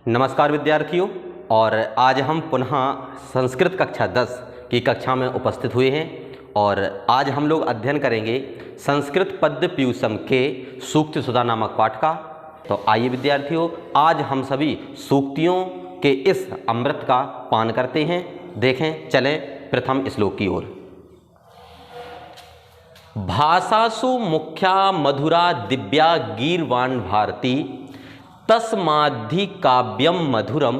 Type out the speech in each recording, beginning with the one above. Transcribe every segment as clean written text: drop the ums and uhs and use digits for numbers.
नमस्कार विद्यार्थियों। और आज हम पुनः संस्कृत कक्षा 10 की कक्षा में उपस्थित हुए हैं और आज हम लोग अध्ययन करेंगे संस्कृत पद्य पीयूषम के सूक्ति सुधा नामक पाठ का। तो आइए विद्यार्थियों, आज हम सभी सूक्तियों के इस अमृत का पान करते हैं। देखें, चलें प्रथम श्लोक की ओर। भाषासु मुख्या मधुरा दिव्या गीर्वाण भारती तस्माद्धि काव्यम मधुरम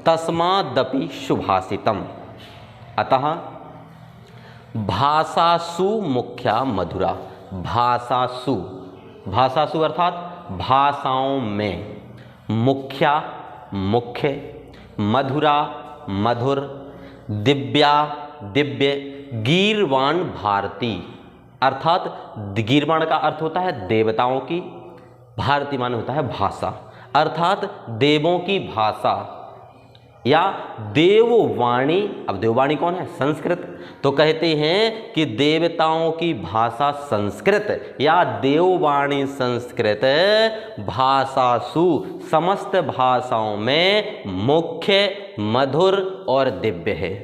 तस्मादपि सुभाषितम। अतः भाषासु मुख्या मधुरा, भाषासु, भाषासु अर्थात भाषाओं में, मुख्या मुख्य, मधुरा मधुर, दिव्या दिव्य, गीर्वाण भारती अर्थात गीर्वाण का अर्थ होता है देवताओं की, भारती मान होता है भाषा अर्थात देवों की भाषा या देववाणी। अब देववाणी कौन है? संस्कृत। तो कहते हैं कि देवताओं की भाषा संस्कृत या देववाणी संस्कृत भाषासु समस्त भाषाओं में मुख्य, मधुर और दिव्य है।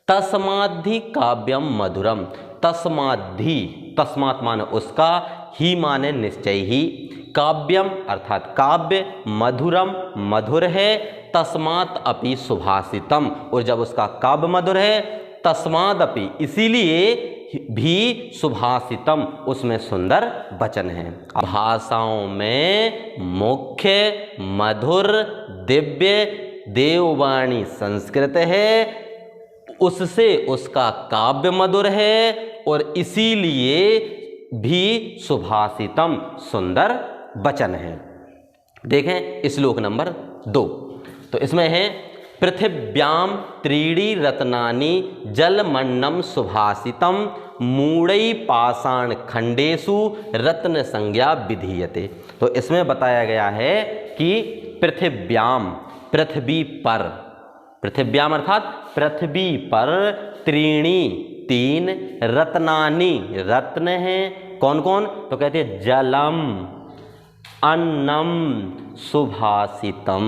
तस्माद्धि काव्यम मधुरम, तस्माद्धि, तस्मात् माने उसका, ही माने निश्चय ही, काव्यम अर्थात काव्य, मधुरम मधुर है, तस्मात् अपि सुभाषितम, और जब उसका काव्य मधुर है तस्मादपि इसीलिए भी सुभाषितम, उसमें सुंदर वचन है। भाषाओं में मुख्य, मधुर, दिव्य देववाणी संस्कृत है, उससे उसका काव्य मधुर है और इसीलिए भी सुभाषितम सुंदर वचन है। देखें श्लोक नंबर 2। तो इसमें है पृथिव्याम त्रीणि रत्नानि जलमन्नम सुभाषितम मूढ़ै पाषाण खंडेषु रत्न संज्ञा विधीयते। तो इसमें बताया गया है कि पृथिव्याम, पृथ्वी पर, पृथिव्याम अर्थात पृथ्वी पर, त्रीणि तीन, रत्नानि रत्न हैं, कौन कौन? तो कहते हैं जलम, अन्नम, सुभाषितम।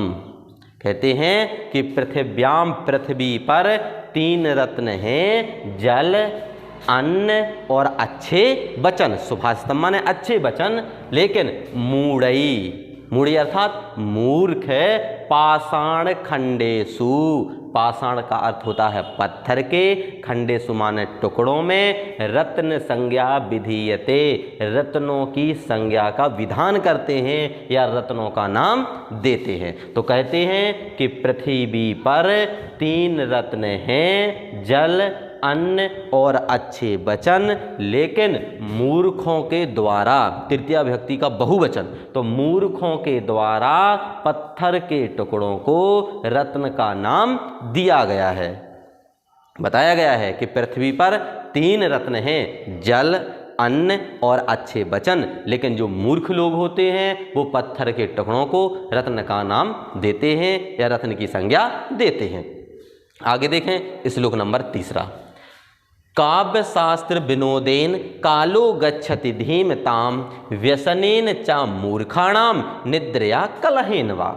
कहते हैं कि पृथिव्याम, पृथ्वी पर तीन रत्न हैं, जल, अन्न और अच्छे वचन। सुभाषितम माने अच्छे वचन, लेकिन मूढ़ई, मूढ़ी अर्थात मूर्ख, पाषाण खंडेषु, पाषाण का अर्थ होता है पत्थर के, खंडेषु माने टुकड़ों में, रत्न संज्ञा विधीयते, रत्नों की संज्ञा का विधान करते हैं या रत्नों का नाम देते हैं। तो कहते हैं कि पृथ्वी पर तीन रत्न हैं, जल, अन्न और अच्छे वचन, लेकिन मूर्खों के द्वारा, तृतीया विभक्ति का बहुवचन, तो मूर्खों के द्वारा पत्थर के टुकड़ों को रत्न का नाम दिया गया है। बताया गया है कि पृथ्वी पर तीन रत्न हैं, जल, अन्न और अच्छे वचन, लेकिन जो मूर्ख लोग होते हैं वो पत्थर के टुकड़ों को रत्न का नाम देते हैं या रत्न की संज्ञा देते हैं। आगे देखें श्लोक नंबर 3। काव्य शास्त्र विनोदेन कालो गच्छति धीमताम व्यसनेन च मूर्खाणाम निद्रया कलहेन वा।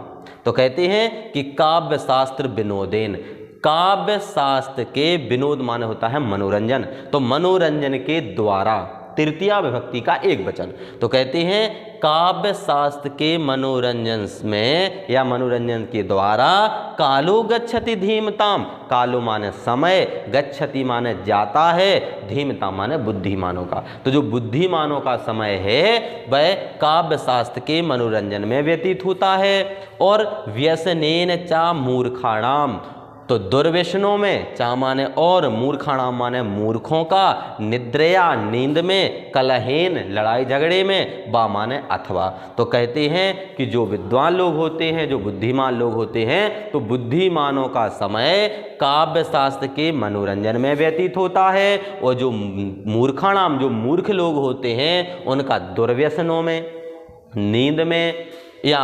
तो कहते हैं कि काव्य शास्त्र विनोदेन, काव्य शास्त्र के विनोद माने होता है मनोरंजन, तो मनोरंजन के द्वारा, तृतीया विभक्ति का एक वचन। तो कहते हैं काव्य शास्त्र के मनोरंजन में या मनोरंजन के द्वारा, कालो गच्छति धीमताम, कालो माने समय, गच्छति माने जाता है, धीमता माने बुद्धिमानों का। तो जो बुद्धिमानों का समय है वह काव्य शास्त्र के मनोरंजन में व्यतीत होता है। और व्यसनेन चा मूर्खाणाम, तो दुर्व्यसनों में, चा माने और, मूर्खाणाम माने मूर्खों का, निद्रया नींद में, कलहेन लड़ाई झगड़े में, बा माने अथवा। तो कहते हैं कि जो विद्वान लोग होते हैं, जो बुद्धिमान लोग होते हैं, तो बुद्धिमानों का समय काव्य शास्त्र के मनोरंजन में व्यतीत होता है, और जो मूर्खाणाम, जो मूर्ख लोग होते हैं, उनका दुर्व्यसनों में, नींद में या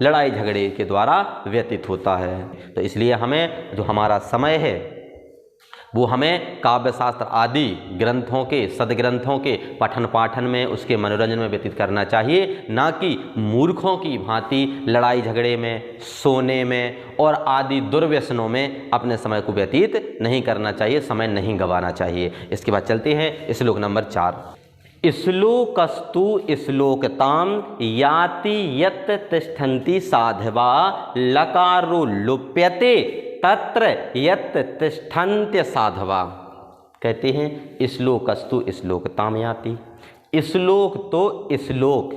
लड़ाई झगड़े के द्वारा व्यतीत होता है। तो इसलिए हमें जो हमारा समय है वो हमें काव्य शास्त्र आदि ग्रंथों के, सदग्रंथों के पठन पाठन में, उसके मनोरंजन में व्यतीत करना चाहिए, ना कि मूर्खों की भांति लड़ाई झगड़े में, सोने में और आदि दुर्व्यसनों में अपने समय को व्यतीत नहीं करना चाहिए, समय नहीं गंवाना चाहिए। इसके बाद चलते हैं श्लोक नंबर 4। श्लोकस्तु श्लोकताम याति यत् तिष्ठन्ति साधवा लकारो लुप्यते तत्र यत् तिष्ठन्त्य साधवा। कहते हैं श्लोकस्तु श्लोकताम याति, श्लोक तो श्लोक,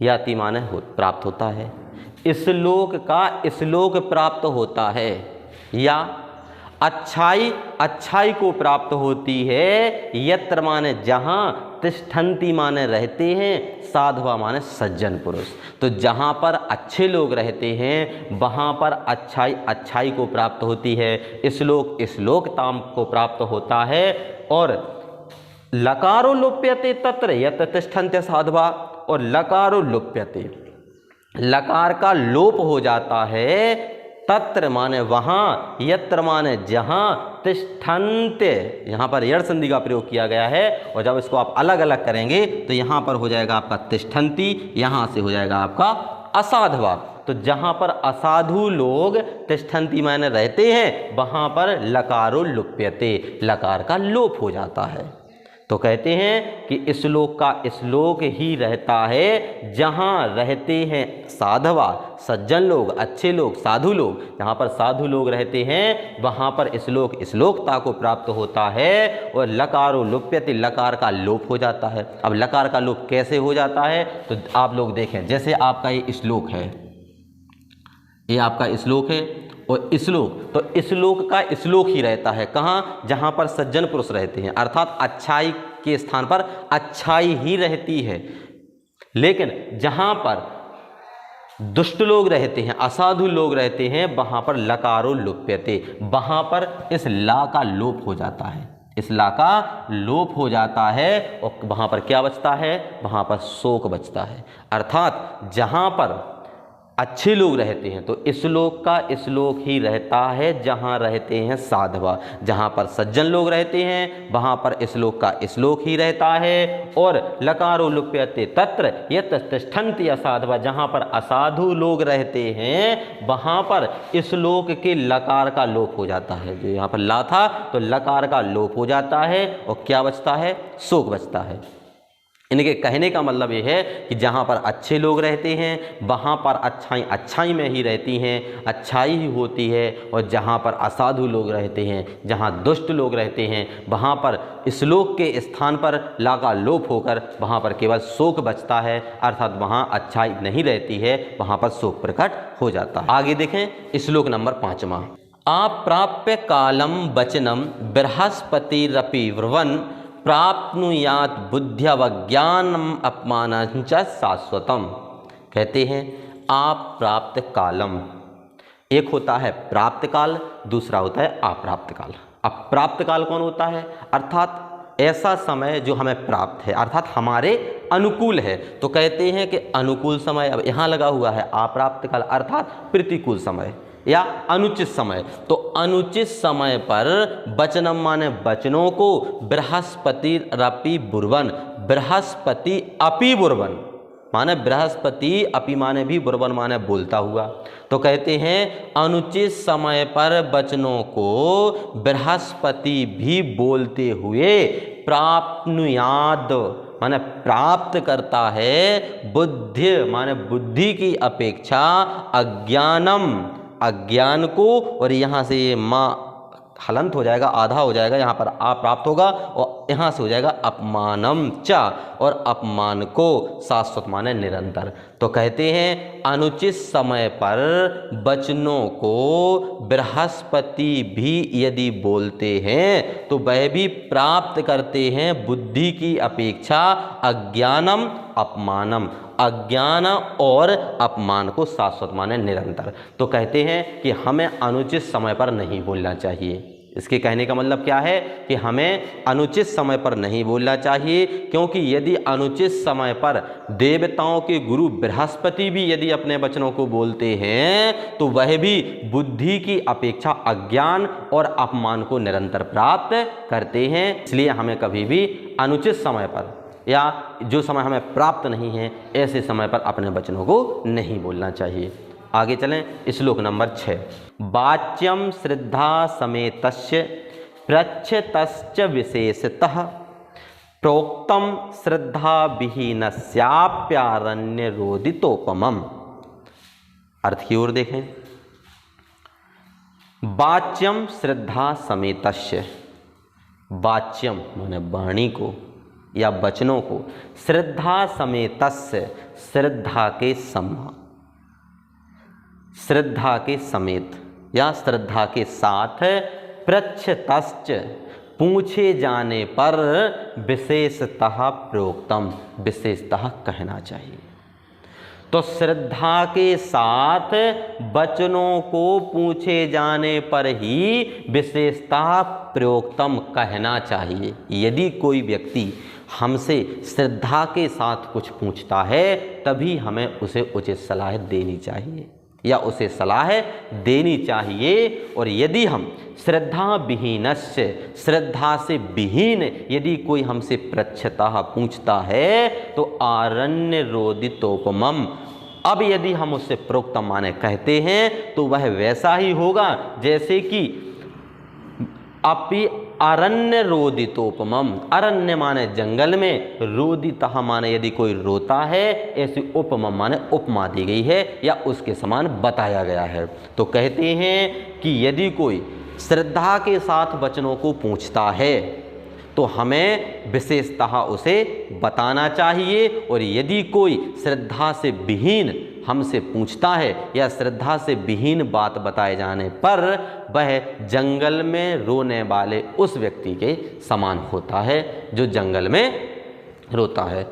याति माने प्राप्त होता है, श्लोक का श्लोक प्राप्त होता है, या अच्छाई अच्छाई को प्राप्त होती है, यत्र माने जहाँ, तिष्ठन्ति माने रहते हैं, साधवा माने सज्जन पुरुष। तो जहाँ पर अच्छे लोग रहते हैं वहाँ पर अच्छाई अच्छाई को प्राप्त होती है, श्लोक श्लोकताम को प्राप्त होता है। और लकारो लुप्यते तत्र यत् तिष्ठन्त्य साधवा, और लकारो लुप्यते, लकार का लोप हो जाता है, तत्र माने वहाँ, यत्र माने जहाँ, तिष्ठन्त्य यहाँ पर यड़ संधि का प्रयोग किया गया है, और जब इसको आप अलग अलग करेंगे तो यहाँ पर हो जाएगा आपका तिष्ठन्ति, यहाँ से हो जाएगा आपका असाधवा। तो जहाँ पर असाधु लोग तिष्ठन्ति माने रहते हैं वहाँ पर लकारो लुप्यते, लकार का लोप हो जाता है। तो कहते हैं कि श्लोक का श्लोक ही रहता है जहाँ रहते हैं साधवा, सज्जन लोग, अच्छे लोग, साधु लोग। जहाँ पर साधु लोग रहते हैं वहाँ पर श्लोक श्लोकता को प्राप्त होता है, और लकारो लुप्यते, लकार का लोप हो जाता है। अब लकार का लोप कैसे हो जाता है तो आप लोग देखें, जैसे आपका ये श्लोक है, ये आपका श्लोक है, और श्लोक तो श्लोक का श्लोक ही रहता है कहाँ, जहाँ पर सज्जन पुरुष रहते हैं, अर्थात अच्छाई के स्थान पर अच्छाई ही रहती है। लेकिन जहाँ पर दुष्ट लोग रहते हैं, असाधु लोग रहते हैं, वहाँ पर लकारो लुप्यते, वहाँ पर इस ला का लोप हो जाता है, इस ला का लोप हो जाता है, और वहाँ पर क्या बचता है, वहाँ पर शोक बचता है। अर्थात जहाँ पर अच्छे लोग रहते हैं तो श्लोक का श्लोक ही रहता है जहाँ रहते हैं साधवा, जहाँ पर सज्जन लोग रहते हैं वहाँ पर श्लोक का श्लोक ही रहता है। और लकारो लुप्यते तत्र यत् तिष्ठन्ति असाधवा, जहाँ पर असाधु लोग रहते हैं वहाँ पर श्लोक के लकार का लोप हो जाता है। जो यहाँ पर ला था तो लकार का लोप हो जाता है, और क्या बचता है, शोक बचता है। इनके कहने का मतलब ये है कि जहाँ पर अच्छे लोग रहते हैं वहाँ पर अच्छाई अच्छाई में ही रहती हैं, अच्छाई ही होती है, और जहाँ पर असाधु लोग रहते हैं, जहाँ दुष्ट लोग रहते हैं वहाँ पर श्लोक के स्थान पर ला का लोप होकर वहाँ पर केवल शोक बचता है, अर्थात वहाँ अच्छाई नहीं रहती है, वहाँ पर शोक प्रकट हो जाता है। आगे देखें श्लोक नंबर 5वां। अप्राप्य कालम वचनम बृहस्पतिरपि ब्रुवन् प्राप्नुयात बुद्ध्यवज्ञानम अपमानञ्च शाश्वतम। कहते हैं आप प्राप्त कालम, एक होता है प्राप्त काल, दूसरा होता है अप्राप्त काल। अब प्राप्त काल कौन होता है, अर्थात ऐसा समय जो हमें प्राप्त है, अर्थात हमारे अनुकूल है। तो कहते हैं कि अनुकूल समय, अब यहाँ लगा हुआ है अप्राप्त काल, अर्थात प्रतिकूल समय या अनुचित समय। तो अनुचित समय पर वचनम माने वचनों को, बृहस्पति रपि बुर्वन, बृहस्पति अपि बुर्वन माने बृहस्पति, अपि माने भी, बुर्वन माने बोलता हुआ। तो कहते हैं अनुचित समय पर वचनों को बृहस्पति भी बोलते हुए प्राप्नुयाद माने प्राप्त करता है, बुद्धि माने बुद्धि की अपेक्षा, अज्ञानम अज्ञान को, और यहाँ से ये माँ हलंत हो जाएगा, आधा हो जाएगा, यहाँ पर आ प्राप्त होगा, और यहाँ से हो जाएगा अपमानम चा, और अपमान को, शाश्वत माने निरंतर। तो कहते हैं अनुचित समय पर वचनों को बृहस्पति भी यदि बोलते हैं तो वह भी प्राप्त करते हैं बुद्धि की अपेक्षा, अज्ञानम अपमानम, अज्ञान और अपमान को, शाश्वत माने निरंतर। तो कहते हैं कि हमें अनुचित समय पर नहीं बोलना चाहिए। इसके कहने का मतलब क्या है कि हमें अनुचित समय पर नहीं बोलना चाहिए, क्योंकि यदि अनुचित समय पर देवताओं के गुरु बृहस्पति भी यदि अपने वचनों को बोलते हैं तो वह भी बुद्धि की अपेक्षा अज्ञान और अपमान को निरंतर प्राप्त करते हैं। इसलिए हमें कभी भी अनुचित समय पर या जो समय हमें प्राप्त नहीं है ऐसे समय पर अपने वचनों को नहीं बोलना चाहिए। आगे चलें, श्लोक नंबर 6। वाच्यम श्रद्धा समेतस्य प्रच्छतश्च विशेषतः प्रोक्तम श्रद्धा विहीनस्याप्यारण्य रोदितोपमम्। अर्थ की ओर देखें। वाच्यम श्रद्धा समेतस्य, वाच्यम माने वाणी को या वचनों को, श्रद्धा समेतस्य श्रद्धा के समान, श्रद्धा के समेत या श्रद्धा के साथ, प्रच्छतश्च पूछे जाने पर, विशेषतः प्रोक्तम विशेषतः कहना चाहिए। तो श्रद्धा के साथ वचनों को पूछे जाने पर ही विशेषतः प्रोक्तम कहना चाहिए। यदि कोई व्यक्ति हमसे श्रद्धा के साथ कुछ पूछता है तभी हमें उसे उचित सलाह देनी चाहिए या उसे सलाह देनी चाहिए। और यदि हम श्रद्धा विहीनस्य, श्रद्धा से विहीन यदि कोई हमसे पृच्छतः पूछता है तो आरण्य रोदितोपमम्, अब यदि हम उससे प्रोक्तम माने कहते हैं तो वह वैसा ही होगा जैसे कि अपि अरण्य रोदितोपमम्, अरण्य माने जंगल में, रोदितः माने यदि कोई रोता है, ऐसी उपमम् माने उपमा दी गई है या उसके समान बताया गया है। तो कहते हैं कि यदि कोई श्रद्धा के साथ वचनों को पूछता है तो हमें विशेषतः उसे बताना चाहिए, और यदि कोई श्रद्धा से विहीन हमसे पूछता है या श्रद्धा से विहीन बात बताए जाने पर वह जंगल में रोने वाले उस व्यक्ति के समान होता है जो जंगल में रोता है,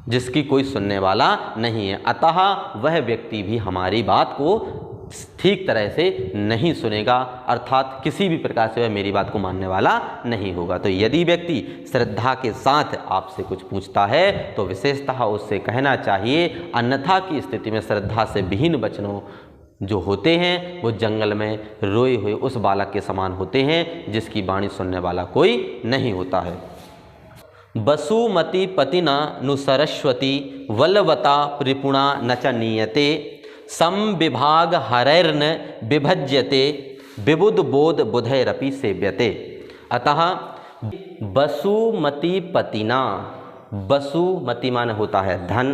जिसकी कोई सुनने वाला नहीं है। अतः वह व्यक्ति भी हमारी बात को ठीक तरह से नहीं सुनेगा, अर्थात किसी भी प्रकार से वह मेरी बात को मानने वाला नहीं होगा। तो यदि व्यक्ति श्रद्धा के साथ आपसे कुछ पूछता है तो विशेषतः उससे कहना चाहिए, अन्यथा की स्थिति में श्रद्धा से विहीन वचनों जो होते हैं वो जंगल में रोए हुए उस बालक के समान होते हैं जिसकी वाणी सुनने वाला कोई नहीं होता है। वसुमती पतिना नु सरस्वती वल्लवता रिपुणा न च नीयते संविभाग हरैर्न विभज्यते विबुध बोध बुधैरपि सेव्यते। अतः वसुमती पतिना, वसुमती मान होता है धन,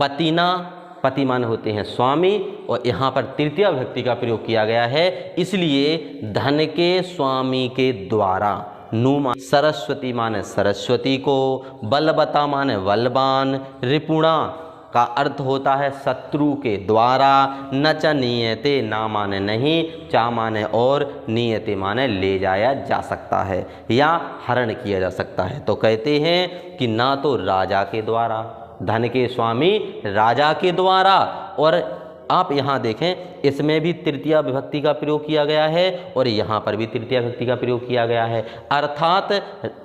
पतिना पति मान होते हैं स्वामी, और यहाँ पर तृतीया विभक्ति का प्रयोग किया गया है इसलिए धन के स्वामी के द्वारा। नु मान सरस्वती माने सरस्वती को, बलवता माने बलवान, रिपुणा का अर्थ होता है शत्रु के द्वारा, न च नीयते ना माने नहीं, चा माने और, नीयते माने ले जाया जा सकता है या हरण किया जा सकता है। तो कहते हैं कि ना तो राजा के द्वारा, धन के स्वामी राजा के द्वारा, और आप यहाँ देखें इसमें भी तृतीया विभक्ति का प्रयोग किया गया है और यहाँ पर भी तृतीया विभक्ति का प्रयोग किया गया है, अर्थात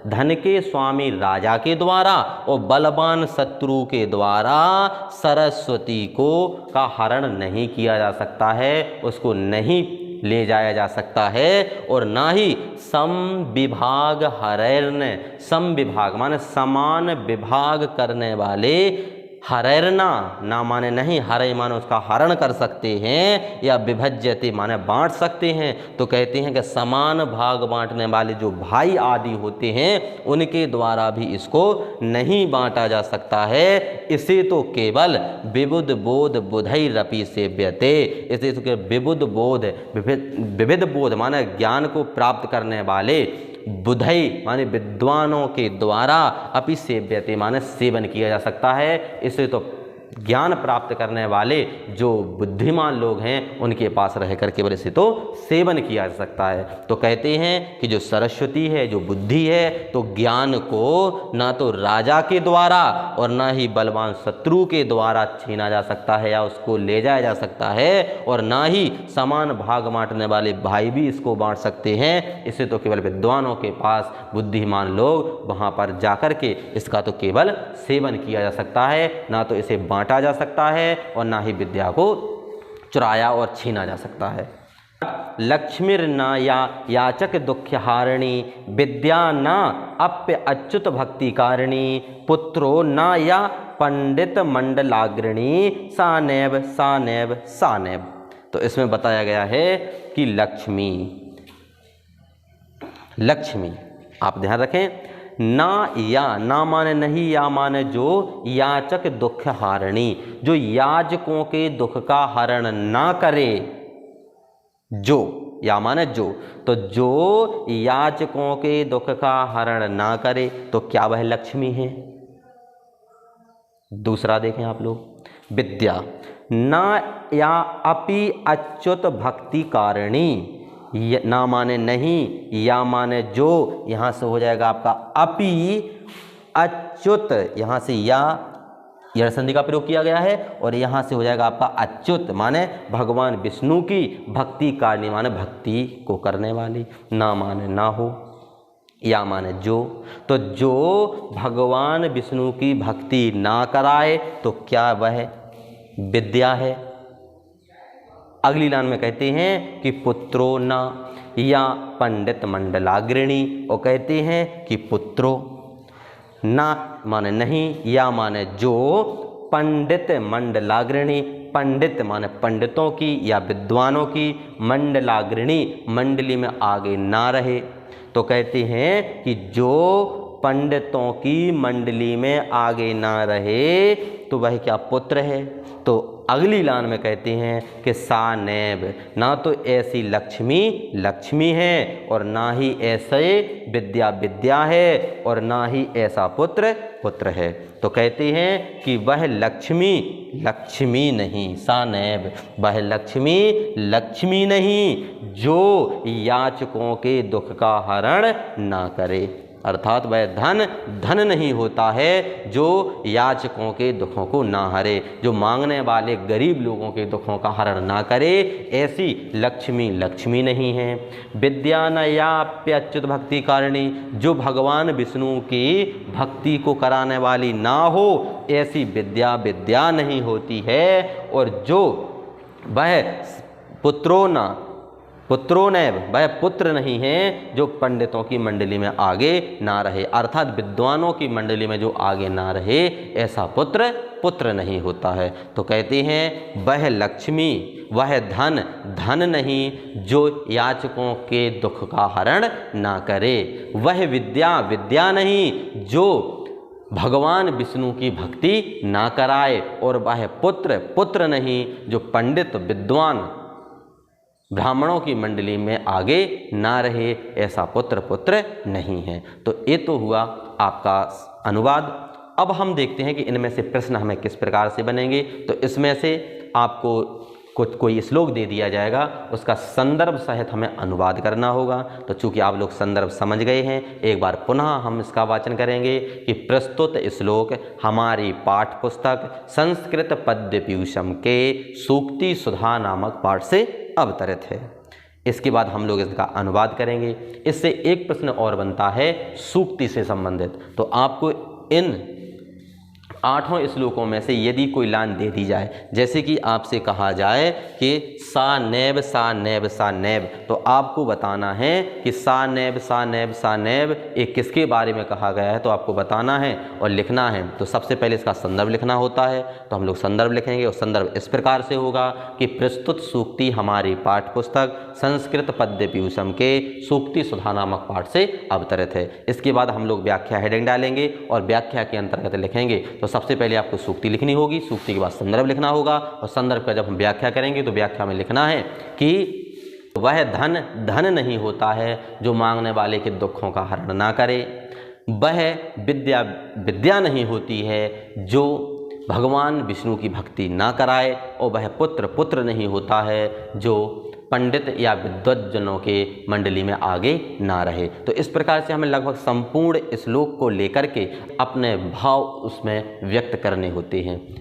धन के स्वामी राजा के द्वारा और बलवान शत्रु के द्वारा सरस्वती को का हरण नहीं किया जा सकता है, उसको नहीं ले जाया जा सकता है, और ना ही समविभाग हरैर्न, समविभाग माने समान विभाग करने वाले, हरैर्ना ना माने नहीं, हरै माने उसका हरण कर सकते हैं, या विभज्यते माने बांट सकते हैं। तो कहते हैं कि समान भाग बांटने वाले जो भाई आदि होते हैं उनके द्वारा भी इसको नहीं बांटा जा सकता है। इसे तो केवल विबुध बोध बुधैरपि सेव्यते, इसे तो विबुध बोध, विविध बोध माने ज्ञान को प्राप्त करने वाले, बुधई माने विद्वानों के द्वारा, अपि सेव्यते माने सेवन किया जा सकता है। इसे तो ज्ञान प्राप्त करने वाले जो बुद्धिमान लोग हैं उनके पास रहकर केवल इसे तो सेवन किया जा सकता है। तो कहते हैं कि जो सरस्वती है, जो बुद्धि है, तो ज्ञान को ना तो राजा के द्वारा और ना ही बलवान शत्रु के द्वारा छीना जा सकता है या उसको ले जाया जा सकता है, और ना ही समान भाग बांटने वाले भाई भी इसको बांट सकते हैं। इसे तो केवल विद्वानों के पास, बुद्धिमान लोग वहाँ पर जाकर के इसका तो केवल सेवन किया जा सकता है, ना तो इसे बांटा जा सकता है और ना ही विद्या को चुराया और छीना जा सकता है। लक्ष्मीर्ना या याचक दुःखहारिणी विद्या न अप्य अच्युत भक्ति कारिणी पुत्रो न या पंडित मंडलाग्रणी सानैव सानैव सानैव। तो इसमें बताया गया है कि लक्ष्मी, लक्ष्मी आप ध्यान रखें, ना या ना माने नहीं, या माने जो, याचक दुख हारणी जो याजकों के दुख का हरण ना करे, जो या माने जो, तो जो याचकों के दुख का हरण ना करे तो क्या वह लक्ष्मी है। दूसरा देखें आप लोग, विद्या ना या अपि अच्युत भक्ति कारिणी, ना माने नहीं, या माने जो, यहाँ से हो जाएगा आपका अपि अच्युत, यहाँ से या यह संधि का प्रयोग किया गया है और यहाँ से हो जाएगा आपका अच्युत, माने भगवान विष्णु की भक्ति कारिणी, माने भक्ति को करने वाली। ना माने ना हो, या माने जो, तो जो भगवान विष्णु की भक्ति ना कराए तो क्या वह विद्या है। अगली लाइन में कहते हैं कि पुत्रो ना या पंडित मंडलाग्रणी, और कहते हैं कि पुत्रो, ना माने नहीं, या माने जो, पंडित मंडलाग्रणी, पंडित माने पंडितों की या विद्वानों की, मंडलाग्रणी मंडली में आगे ना रहे, तो कहते हैं कि जो पंडितों की मंडली में आगे ना रहे तो वह क्या पुत्र है। तो अगली लाइन में कहते हैं कि सानैव, ना तो ऐसी लक्ष्मी लक्ष्मी है और ना ही ऐसे विद्या विद्या है और ना ही ऐसा पुत्र पुत्र है। तो कहते हैं कि वह लक्ष्मी लक्ष्मी नहीं, सानैव वह लक्ष्मी लक्ष्मी नहीं जो याचकों के दुख का हरण ना करे, अर्थात वह धन धन नहीं होता है जो याचकों के दुखों को ना हरे, जो मांगने वाले गरीब लोगों के दुखों का हरण ना करे, ऐसी लक्ष्मी लक्ष्मी नहीं है। विद्या न याप्यच्युत भक्ति कारिणी, जो भगवान विष्णु की भक्ति को कराने वाली ना हो, ऐसी विद्या विद्या नहीं होती है। और जो वह पुत्रो नैव, वह पुत्र नहीं है जो पंडितों की मंडली में आगे ना रहे, अर्थात विद्वानों की मंडली में जो आगे ना रहे, ऐसा पुत्र पुत्र नहीं होता है। तो कहते हैं वह लक्ष्मी वह धन धन नहीं जो याचकों के दुख का हरण ना करे, वह विद्या विद्या नहीं जो भगवान विष्णु की भक्ति ना कराए, और वह पुत्र पुत्र नहीं जो पंडित विद्वान ब्राह्मणों की मंडली में आगे ना रहे, ऐसा पुत्र पुत्र नहीं है। तो ये तो हुआ आपका अनुवाद। अब हम देखते हैं कि इनमें से प्रश्न हमें किस प्रकार से बनेंगे। तो इसमें से आपको कोई श्लोक दे दिया जाएगा, उसका संदर्भ सहित हमें अनुवाद करना होगा। तो चूंकि आप लोग संदर्भ समझ गए हैं, एक बार पुनः हम इसका वाचन करेंगे कि प्रस्तुत श्लोक हमारी पाठ पुस्तक संस्कृत पद्य पीयूषम के सूक्ति सुधा नामक पाठ से अवतरित है। इसके बाद हम लोग इसका अनुवाद करेंगे। इससे एक प्रश्न और बनता है सूक्ति से संबंधित। तो आपको इन 8 श्लोकों में से यदि कोई लाइन दे दी जाए, जैसे कि आपसे कहा जाए कि सा नैव सा नैव सा नैव, तो आपको बताना है कि सा नैव सा नैव सा नैव एक किसके बारे में कहा गया है, तो आपको बताना है और लिखना है। तो सबसे पहले इसका संदर्भ लिखना होता है, तो हम लोग संदर्भ लिखेंगे और संदर्भ इस प्रकार से होगा कि प्रस्तुत सूक्ति हमारी पाठ पुस्तक संस्कृत पद्य पीयूषम के सूक्ति सुधा नामक पाठ से अवतरित है। इसके बाद हम लोग व्याख्या हेडिंग डालेंगे और व्याख्या के अंतर्गत लिखेंगे। तो सबसे पहले आपको सूक्ति लिखनी होगी, सूक्ति के बाद संदर्भ लिखना होगा, और संदर्भ का जब हम व्याख्या करेंगे तो व्याख्या में लिखना है कि वह धन धन नहीं होता है जो मांगने वाले के दुखों का हरण ना करे, वह विद्या विद्या नहीं होती है जो भगवान विष्णु की भक्ति ना कराए और वह पुत्र नहीं होता है जो पंडित या विद्वज्जनों के मंडली में आगे ना रहे। तो इस प्रकार से हमें लगभग संपूर्ण श्लोक को लेकर के अपने भाव उसमें व्यक्त करने होते हैं।